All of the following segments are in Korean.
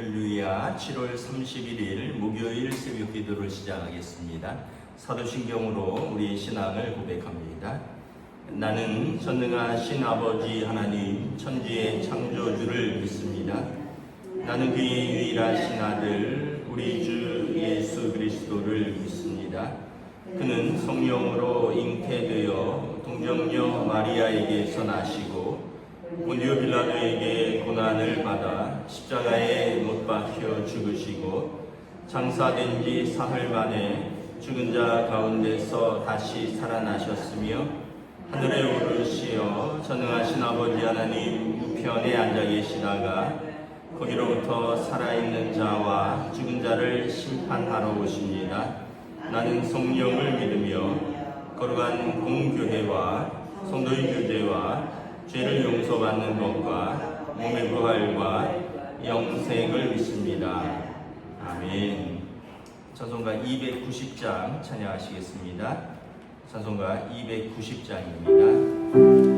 할렐루야. 7월 31일 목요일 새벽 기도를 시작하겠습니다. 사도신경으로 우리의 신앙을 고백합니다. 나는 전능하신 아버지 하나님 천지의 창조주를 믿습니다. 나는 그의 유일하신 아들 우리 주 예수 그리스도를 믿습니다. 그는 성령으로 잉태되어 동정녀 마리아에게서 나시고 본디오 빌라도에게 고난을 받아 십자가에 못 박혀 죽으시고 장사된 지 사흘 만에 죽은 자 가운데서 다시 살아나셨으며 하늘에 오르시어 전능하신 아버지 하나님 우편에 앉아 계시다가 거기로부터 살아있는 자와 죽은 자를 심판하러 오십니다. 나는 성령을 믿으며 거룩한 공교회와 성도의 교제와 죄를 용서받는 것과 몸의 부활과 영생을 믿습니다. 아멘. 찬송가 290장 찬양하시겠습니다. 찬송가 290장입니다.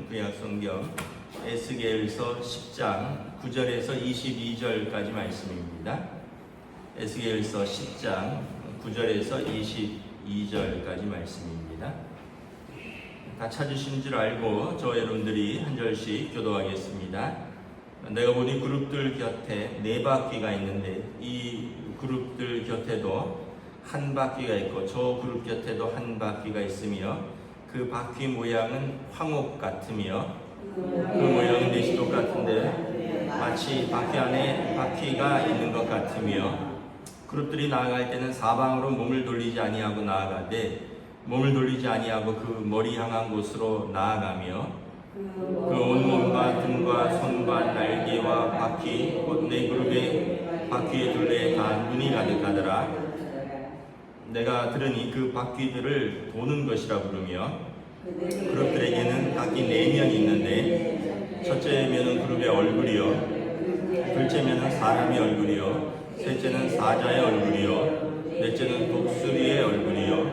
구약 성경 에스겔서 10장 9절에서 22절까지 말씀입니다. 에스겔서 10장 9절에서 22절까지 말씀입니다. 다 찾으신 줄 알고 저 여러분들이 한 절씩 교도하겠습니다. 내가 보니 그룹들 곁에 네 바퀴가 있는데 이 그룹들 곁에도 한 바퀴가 있고 저 그룹 곁에도 한 바퀴가 있으며 그 바퀴 모양은 황옥 같으며 그 모양은 넷이 똑같은데 마치 바퀴 안에 바퀴가 있는 것 같으며 그룹들이 나아갈 때는 사방으로 몸을 돌리지 아니하고 나아가되 몸을 돌리지 아니하고 그 머리 향한 곳으로 나아가며 그 온몸과 등과 손과 날개와 바퀴 곧 네 그룹의 바퀴의 둘레에 다 눈이 가득하더라. 내가 들으니 그 바퀴들을 도는 것이라 부르며 그룹들에게는 각기 네 면이 있는데 첫째 면은 그룹의 얼굴이요 둘째 면은 사람의 얼굴이요 셋째는 사자의 얼굴이요 넷째는 독수리의 얼굴이요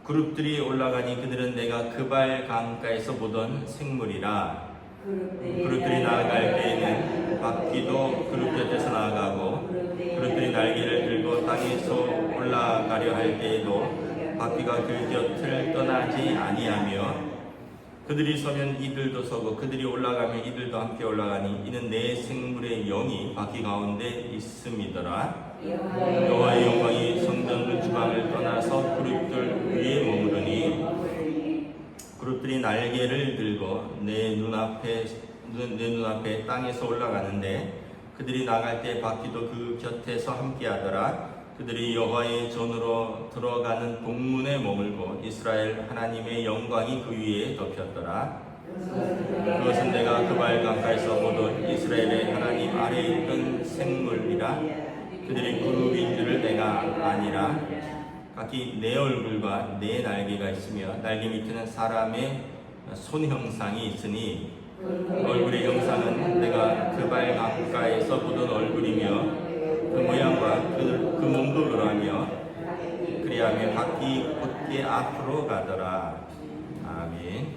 그룹들이 올라가니 그들은 내가 그발 강가에서 보던 생물이라. 그룹들이 나아갈 때에는 바퀴도 그룹 곁에서 나아가고 그룹들이 날개를 들고 땅에서 올라가려 할 때에도 바퀴가 그 곁을 떠나지 아니하며 그들이 서면 이들도 서고 그들이 올라가면 이들도 함께 올라가니 이는 내 생물의 영이 바퀴 가운데 있음이더라. 여호와의 영광이 성전 문지방을 떠나서 그룹들 위에 머무르니 그룹들이 날개를 들고 내 눈앞에 땅에서 올라가는데 그들이 나갈 때 바퀴도 그 곁에서 함께하더라. 그들이 여호와의 전으로 들어가는 동문에 머물고 이스라엘 하나님의 영광이 그 위에 덮였더라. 그것은 내가 그발 강가에서 보던 이스라엘의 하나님 아래에 있던 생물이라. 그들이 그룹인 줄을 내가 아니라. 각기 네 얼굴과 네 날개가 있으며 날개 밑에는 사람의 손 형상이 있으니 얼굴의 형상은 내가 그발 강가에서 보던 얼굴이며 그 모양과 그 몸도 그러하며 그리하며 바퀴 곧게 앞으로 가더라. 아멘.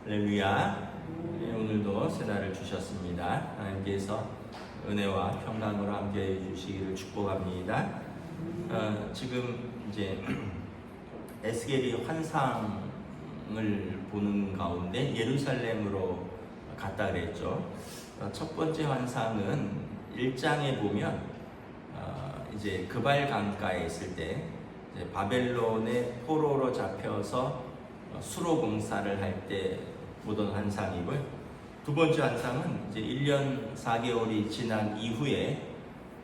할렐루야. 오늘도 새날을 주셨습니다. 하나님께서 은혜와 평강으로 함께해 주시기를 축복합니다. 지금 이제 에스겔이 환상을 보는 가운데 예루살렘으로 갔다 그랬죠. 첫 번째 환상은 1장에 보면 이제 그발 강가에 있을 때 이제 바벨론의 포로로 잡혀서 수로 공사를 할 때 보던 환상이고요. 두 번째 환상은 이제 1년 4개월이 지난 이후에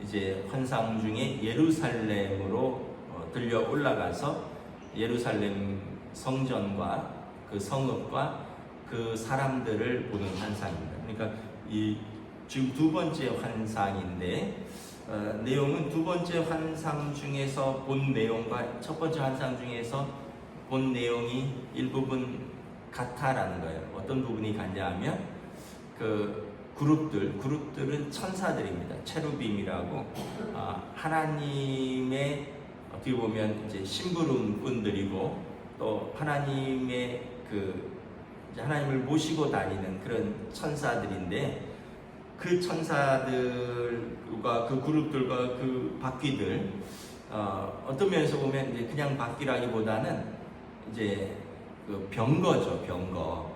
이제 환상 중에 예루살렘으로 들려 올라가서 예루살렘 성전과 그 성읍과 그 사람들을 보는 환상입니다. 그러니까 이 지금 두 번째 환상인데 내용은 두 번째 환상 중에서 본 내용과 첫 번째 환상 중에서 본 내용이 일부분 같다라는 거예요. 어떤 부분이 같냐 하면 그 그룹들은 천사들입니다. 체루빔이라고 하나님의 어떻게 보면 이제 심부름꾼들이고 또 하나님의 이제 하나님을 모시고 다니는 그런 천사들인데 그 천사들과 그 그룹들과 그 바퀴들 어떤 면에서 보면 이제 그냥 바퀴라기보다는 이제 그 병거죠. 병거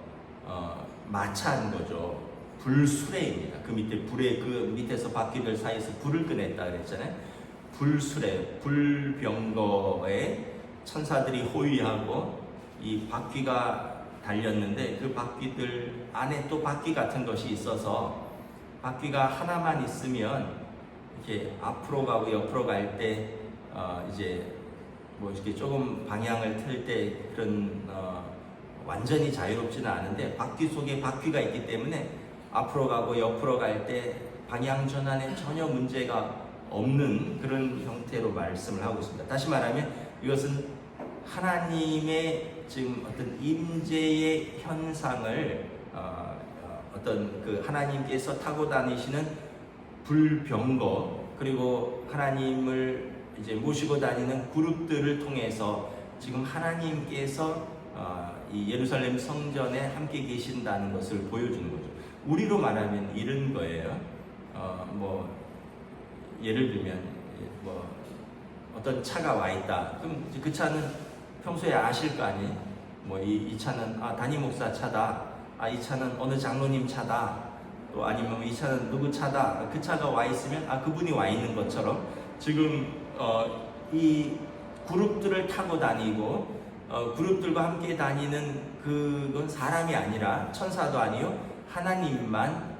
마차한 거죠. 불수레입니다. 그 밑에 불에 그 밑에서 바퀴들 사이에서 불을 꺼냈다 그랬잖아요. 불수레, 불병거에 천사들이 호위하고 이 바퀴가 달렸는데 그 바퀴들 안에 또 바퀴 같은 것이 있어서 바퀴가 하나만 있으면 이렇게 앞으로 가고 옆으로 갈 때 이제 뭐 이렇게 조금 방향을 틀 때 그런 완전히 자유롭지는 않은데 바퀴 속에 바퀴가 있기 때문에 앞으로 가고 옆으로 갈 때 방향 전환에 전혀 문제가 없는 그런 형태로 말씀을 하고 있습니다. 다시 말하면 이것은 하나님의 지금 어떤 임재의 현상을 어떤 그 하나님께서 타고 다니시는 불병거 그리고 하나님을 이제 모시고 다니는 그룹들을 통해서 지금 하나님께서 이 예루살렘 성전에 함께 계신다는 것을 보여주는 거죠. 우리로 말하면 이런 거예요. 뭐 예를 들면 뭐 어떤 차가 와 있다. 그럼 그 차는 평소에 아실 거 아니에요. 뭐 이 차는 담임 목사 차다. 이 차는 어느 장로님 차다. 또 아니면 이 차는 누구 차다. 그 차가 와 있으면 그분이 와 있는 것처럼 지금 이 그룹들을 타고 다니고 그룹들과 함께 다니는 그건 사람이 아니라 천사도 아니요 하나님만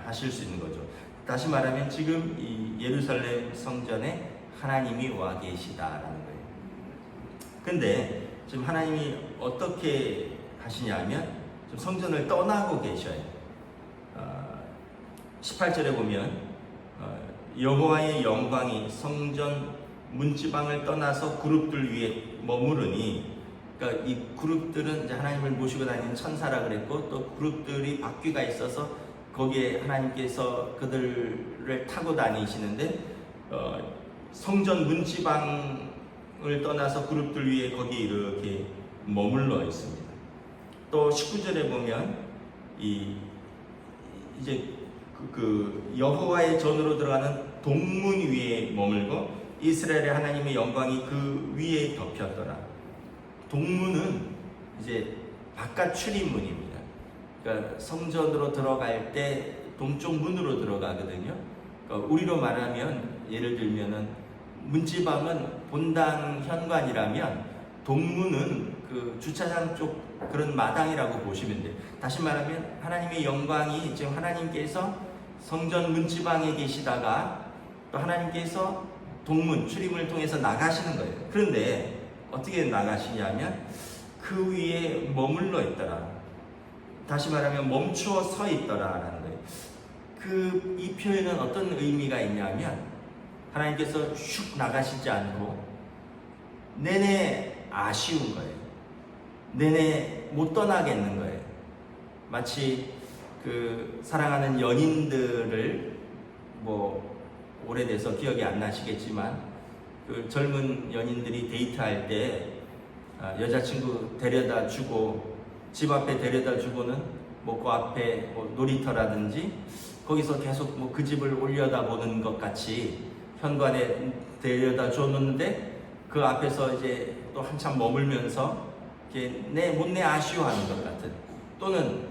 하실 수 있는 거죠. 다시 말하면 지금 이 예루살렘 성전에 하나님이 와 계시다라는 거예요. 근데 지금 하나님이 어떻게 하시냐면 좀 성전을 떠나고 계셔요. 18절에 보면 여호와의 영광이 성전 문지방을 떠나서 그룹들 위에 머무르니, 그러니까 이 그룹들은 이제 하나님을 모시고 다니는 천사라 그랬고, 또 그룹들이 바퀴가 있어서 거기에 하나님께서 그들을 타고 다니시는데 성전 문지방을 떠나서 그룹들 위에 거기 이렇게 머물러 있습니다. 또 19절에 보면 이제 그 여호와의 전으로 들어가는 동문 위에 머물고 이스라엘의 하나님의 영광이 그 위에 덮였더라. 동문은 이제 바깥 출입문입니다. 그러니까 성전으로 들어갈 때 동쪽 문으로 들어가거든요. 그러니까 우리로 말하면 예를 들면은 문지방은 본당 현관이라면 동문은 그 주차장 쪽 그런 마당이라고 보시면 돼요. 다시 말하면 하나님의 영광이 지금 하나님께서 성전 문지방에 계시다가 또 하나님께서 동문 출입문을 통해서 나가시는 거예요. 그런데 어떻게 나가시냐면 그 위에 머물러 있더라. 다시 말하면 멈추어 서 있더라라는 거예요. 이 표현은 어떤 의미가 있냐면 하나님께서 슉 나가시지 않고 내내 아쉬운 거예요. 내내 못 떠나겠는 거예요. 마치 그 사랑하는 연인들을 뭐 오래돼서 기억이 안 나시겠지만 그 젊은 연인들이 데이트할 때 여자친구 데려다 주고 집 앞에 데려다 주고는 뭐 그 앞에 뭐 놀이터라든지 거기서 계속 뭐 그 집을 올려다보는 것 같이 현관에 데려다 줬는데 그 앞에서 이제 또 한참 머물면서 이렇게 못내 아쉬워하는 것 같은, 또는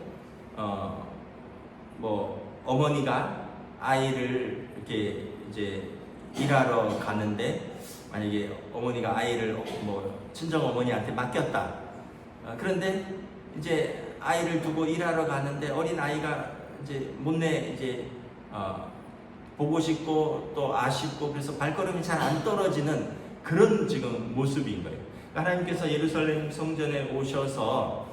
뭐 어머니가 아이를 이렇게 이제 일하러 가는데 만약에 어머니가 아이를 뭐 친정 어머니한테 맡겼다. 그런데 이제 아이를 두고 일하러 가는데 어린 아이가 이제 못내 이제 보고 싶고 또 아쉽고 그래서 발걸음이 잘 안 떨어지는 그런 지금 모습인 거예요. 하나님께서 예루살렘 성전에 오셔서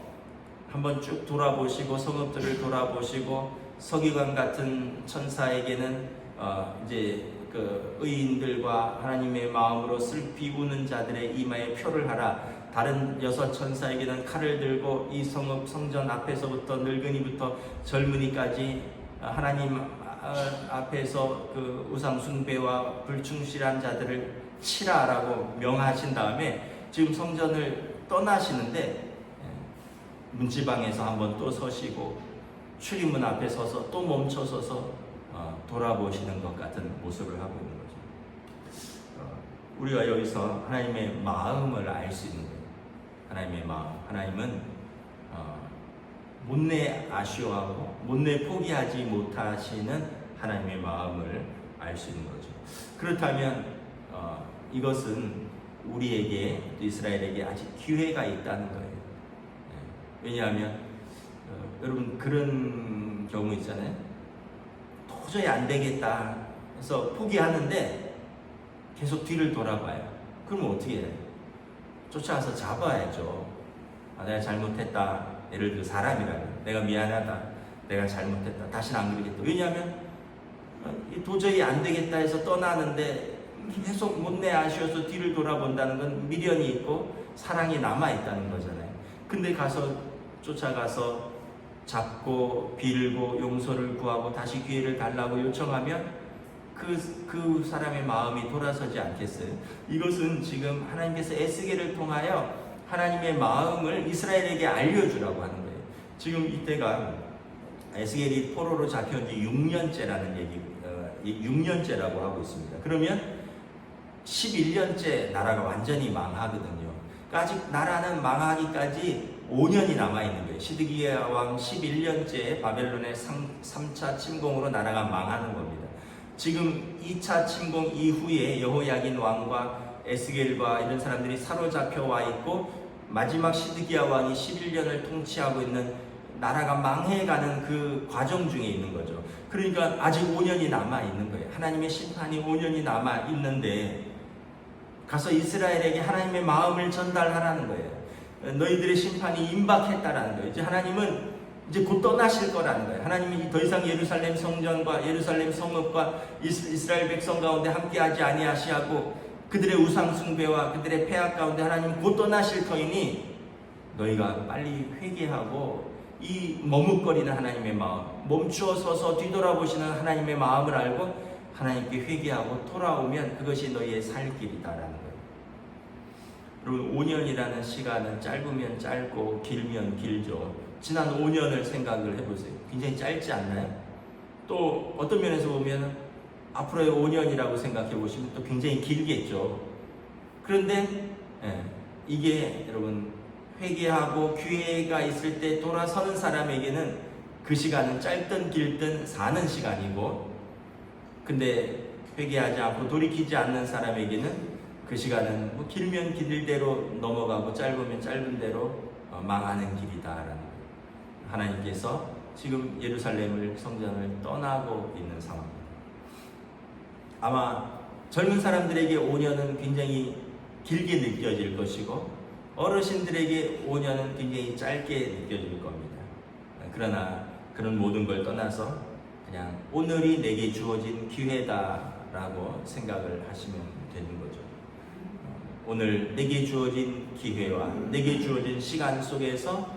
한번 쭉 돌아보시고 성읍들을 돌아보시고 서기관 같은 천사에게는 이제 그 의인들과 하나님의 마음으로 슬피 우는 자들의 이마에 표를 하라. 다른 6 천사에게는 칼을 들고 이 성읍 성전 앞에서부터 늙은이부터 젊은이까지 하나님 앞에서 그 우상 숭배와 불충실한 자들을 치라라고 명하신 다음에 지금 성전을 떠나시는데 문지방에서 한번 또 서시고 출입문 앞에 서서 또 멈춰서서 돌아보시는 것 같은 모습을 하고 있는 거죠. 우리가 여기서 하나님의 마음을 알 수 있는 거예요. 하나님의 마음. 하나님은 못내 아쉬워하고 못내 포기하지 못하시는 하나님의 마음을 알 수 있는 거죠. 그렇다면 이것은 우리에게 또 이스라엘에게 아직 기회가 있다는 거예요. 왜냐하면 여러분 그런 경우 있잖아요. 도저히 안 되겠다 해서 포기하는데 계속 뒤를 돌아봐요. 그러면 어떻게 해요? 쫓아가서 잡아야죠. 내가 잘못했다. 예를 들어 사람이라면 내가 미안하다. 내가 잘못했다. 다시는 안 그러겠다. 왜냐하면 도저히 안 되겠다 해서 떠나는데 계속 못내 아쉬워서 뒤를 돌아본다는 건 미련이 있고 사랑이 남아있다는 거잖아요. 근데 가서 쫓아가서 잡고 빌고 용서를 구하고 다시 기회를 달라고 요청하면 그 사람의 마음이 돌아서지 않겠어요? 이것은 지금 하나님께서 에스겔을 통하여 하나님의 마음을 이스라엘에게 알려주라고 하는 거예요. 지금 이때가 에스겔이 포로로 잡혀온 지 6년째라는 얘기, 6년째라고 하고 있습니다. 그러면 11년째 나라가 완전히 망하거든요. 그러니까 아직 나라는 망하기까지 5년이 남아있는 거예요. 시드기야 왕 11년째 바벨론의 3차 침공으로 나라가 망하는 겁니다. 지금 2차 침공 이후에 여호야긴 왕과 에스겔과 이런 사람들이 사로잡혀 와 있고, 마지막 시드기야 왕이 11년을 통치하고 있는, 나라가 망해가는 그 과정 중에 있는 거죠. 그러니까 아직 5년이 남아 있는 거예요. 하나님의 심판이 5년이 남아 있는데 가서 이스라엘에게 하나님의 마음을 전달하라는 거예요. 너희들의 심판이 임박했다라는 거예요. 이제 하나님은 이제 곧 떠나실 거라는 거예요. 하나님이 더 이상 예루살렘 성전과 예루살렘 성읍과 이스라엘 백성 가운데 함께하지 아니하시고 그들의 우상 숭배와 그들의 폐악 가운데 하나님 곧 떠나실 터이니 너희가 빨리 회개하고 이 머뭇거리는 하나님의 마음, 멈추어 서서 뒤돌아보시는 하나님의 마음을 알고 하나님께 회개하고 돌아오면 그것이 너희의 살 길이다라는 거예요. 여러분, 5년이라는 시간은 짧으면 짧고 길면 길죠. 지난 5년을 생각을 해보세요. 굉장히 짧지 않나요? 또 어떤 면에서 보면 앞으로의 5년이라고 생각해 보시면 또 굉장히 길겠죠. 그런데 이게 여러분, 회개하고 기회가 있을 때 돌아서는 사람에게는 그 시간은 짧든 길든 사는 시간이고, 근데 회개하지 않고 돌이키지 않는 사람에게는 그 시간은 뭐 길면 길 대로 넘어가고 짧으면 짧은 대로 망하는 길이다라는 거예요. 하나님께서 지금 예루살렘을, 성전을 떠나고 있는 상황입니다. 아마 젊은 사람들에게 5년은 굉장히 길게 느껴질 것이고 어르신들에게 5년은 굉장히 짧게 느껴질 겁니다. 그러나 그런 모든 걸 떠나서 그냥 오늘이 내게 주어진 기회다라고 생각을 하시면 되는 거죠. 오늘 내게 주어진 기회와 내게 주어진 시간 속에서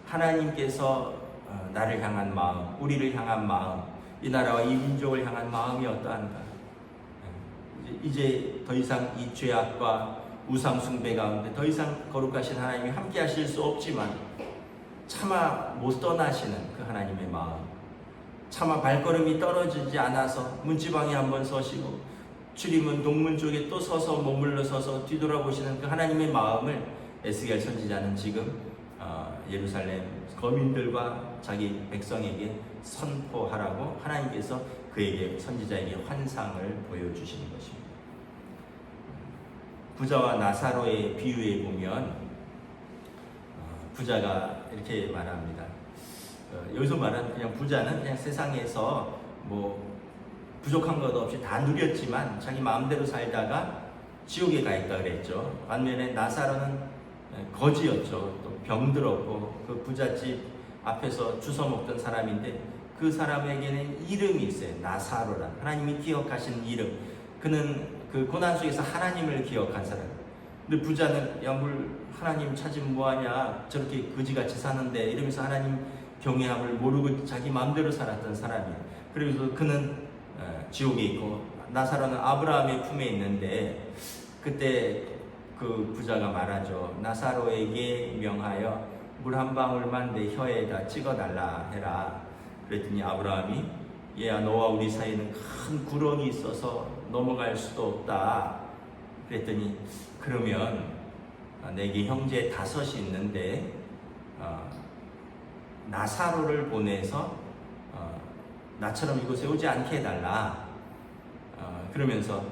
하나님께서 나를 향한 마음, 우리를 향한 마음, 이 나라와 이 민족을 향한 마음이 어떠한가? 이제 더 이상 이 죄악과 우상 숭배 가운데 더 이상 거룩하신 하나님이 함께 하실 수 없지만 차마 못 떠나시는 그 하나님의 마음, 차마 발걸음이 떨어지지 않아서 문지방에 한번 서시고 출입문 동문 쪽에 또 서서 머물러 서서 뒤돌아보시는 그 하나님의 마음을 에스겔 선지자는 지금 예루살렘 거민들과 자기 백성에게 선포하라고 하나님께서 그에게, 선지자에게 환상을 보여주시는 것입니다. 부자와 나사로의 비유에 보면 부자가 이렇게 말합니다. 여기서 말하는 그냥 부자는 그냥 세상에서 뭐 부족한 것 없이 다 누렸지만 자기 마음대로 살다가 지옥에 가 있다 그랬죠. 반면에 나사로는 거지였죠. 또 병들었고 그 부잣집 앞에서 주워 먹던 사람인데 그 사람에게는 이름이 있어요. 나사로란, 하나님이 기억하신 이름. 그는 그 고난 속에서 하나님을 기억한 사람. 근데 부자는 야, 뭘 하나님 찾으면 뭐하냐, 저렇게 거지같이 사는데 이러면서 하나님 경외함을 모르고 자기 마음대로 살았던 사람이에요. 그러면서 그는 지옥에 있고 나사로는 아브라함의 품에 있는데, 그때 그 부자가 말하죠. 나사로에게 명하여 물 한 방울만 내 혀에다 찍어달라 해라. 그랬더니 아브라함이 얘야, 너와 우리 사이에는 큰 구렁이 있어서 넘어갈 수도 없다. 그랬더니 그러면 내게 형제 5이 있는데 나사로를 보내서 나처럼 이곳에 오지 않게 해달라. 그러면서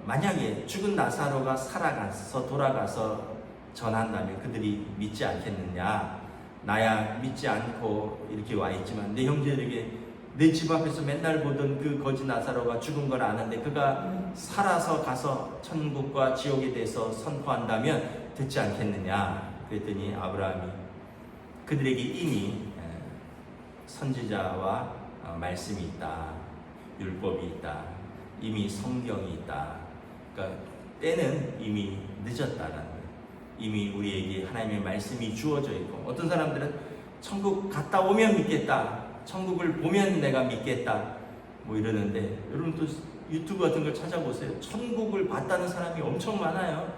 만약에 죽은 나사로가 살아가서 돌아가서 전한다면 그들이 믿지 않겠느냐. 나야 믿지 않고 이렇게 와 있지만 내 형제들에게 내 집 앞에서 맨날 보던 그 거지 나사로가 죽은 걸 아는데 그가 살아서 가서 천국과 지옥에 대해서 선포한다면 듣지 않겠느냐. 그랬더니 아브라함이 그들에게 이미 선지자와 말씀이 있다, 율법이 있다, 이미 성경이 있다. 그러니까 때는 이미 늦었다라는 거예요. 이미 우리에게 하나님의 말씀이 주어져 있고, 어떤 사람들은 천국 갔다 오면 믿겠다, 천국을 보면 내가 믿겠다 뭐 이러는데, 여러분 또 유튜브 같은 걸 찾아보세요. 천국을 봤다는 사람이 엄청 많아요.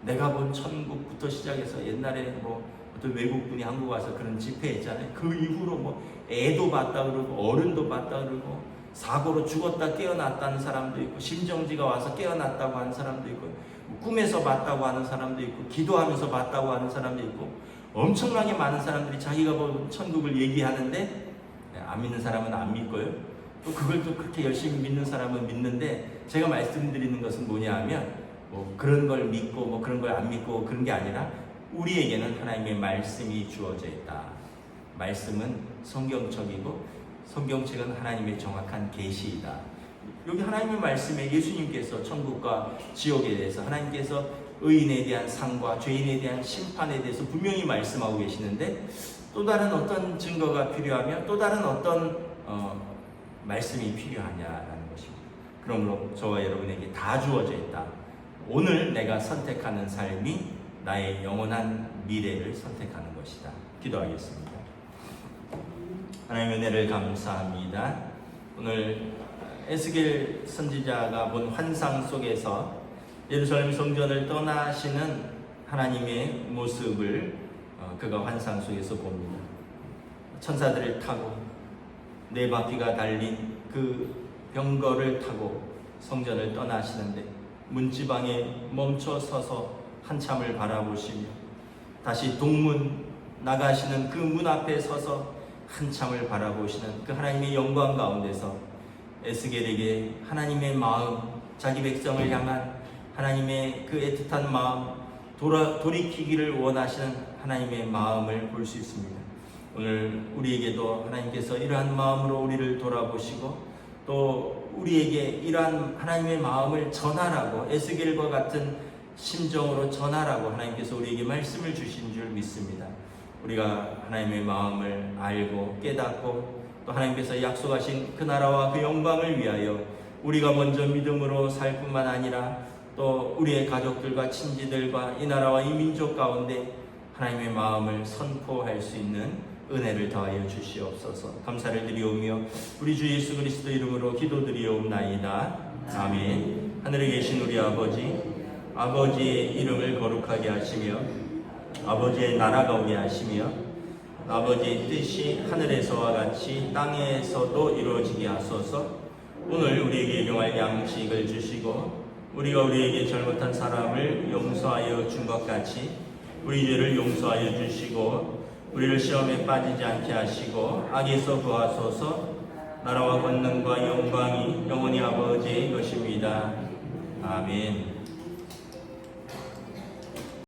내가 본 천국부터 시작해서 옛날에 뭐 어떤 외국분이 한국 와서 그런 집회했잖아요. 그 이후로 뭐 애도 봤다 그러고 어른도 봤다 그러고 사고로 죽었다 깨어났다는 사람도 있고 심정지가 와서 깨어났다고 하는 사람도 있고 꿈에서 봤다고 하는 사람도 있고 기도하면서 봤다고 하는 사람도 있고 엄청나게 많은 사람들이 자기가 본 천국을 얘기하는데 안 믿는 사람은 안 믿고요. 또 그걸 또 그렇게 열심히 믿는 사람은 믿는데 제가 말씀드리는 것은 뭐냐 하면 뭐 그런 걸 믿고 뭐 그런 걸 안 믿고 그런 게 아니라 우리에게는 하나님의 말씀이 주어져 있다. 말씀은 성경책이고 성경책은 하나님의 정확한 계시이다. 여기 하나님의 말씀에 예수님께서 천국과 지옥에 대해서 하나님께서 의인에 대한 상과 죄인에 대한 심판에 대해서 분명히 말씀하고 계시는데 또 다른 어떤 증거가 필요하며 또 다른 어떤 말씀이 필요하냐라는 것입니다. 그러므로 저와 여러분에게 다 주어져 있다. 오늘 내가 선택하는 삶이 나의 영원한 미래를 선택하는 것이다. 기도하겠습니다. 하나님의 은혜를 감사합니다. 오늘 에스겔 선지자가 본 환상 속에서 예루살렘 성전을 떠나시는 하나님의 모습을 그가 환상 속에서 봅니다. 천사들을 타고 네 바퀴가 달린 그 병거를 타고 성전을 떠나시는데 문지방에 멈춰 서서 한참을 바라보시며 다시 동문 나가시는 그 문 앞에 서서 한참을 바라보시는 그 하나님의 영광 가운데서 에스겔에게 하나님의 마음, 자기 백성을 향한 하나님의 그 애틋한 마음, 돌이키기를 원하시는 하나님의 마음을 볼 수 있습니다. 오늘 우리에게도 하나님께서 이러한 마음으로 우리를 돌아보시고 또 우리에게 이러한 하나님의 마음을 전하라고 에스겔과 같은 심정으로 전하라고 하나님께서 우리에게 말씀을 주신 줄 믿습니다. 우리가 하나님의 마음을 알고 깨닫고 또 하나님께서 약속하신 그 나라와 그 영광을 위하여 우리가 먼저 믿음으로 살 뿐만 아니라 또 우리의 가족들과 친지들과 이 나라와 이 민족 가운데 하나님의 마음을 선포할 수 있는 은혜를 더하여 주시옵소서. 감사를 드리오며 우리 주 예수 그리스도 이름으로 기도드리옵나이다. 아멘. 하늘에 계신 우리 아버지, 아버지의 이름을 거룩하게 하시며 아버지의 나라가 오게 하시며 아버지의 뜻이 하늘에서와 같이 땅에서도 이루어지게 하소서. 오늘 우리에게 일용할 양식을 주시고 우리가 우리에게 잘못한 사람을 용서하여 준 것 같이 우리 죄를 용서하여 주시고 우리를 시험에 빠지지 않게 하시고 악에서 구하소서. 나라와 권능과 영광이 영원히 아버지의 것입니다. 아멘.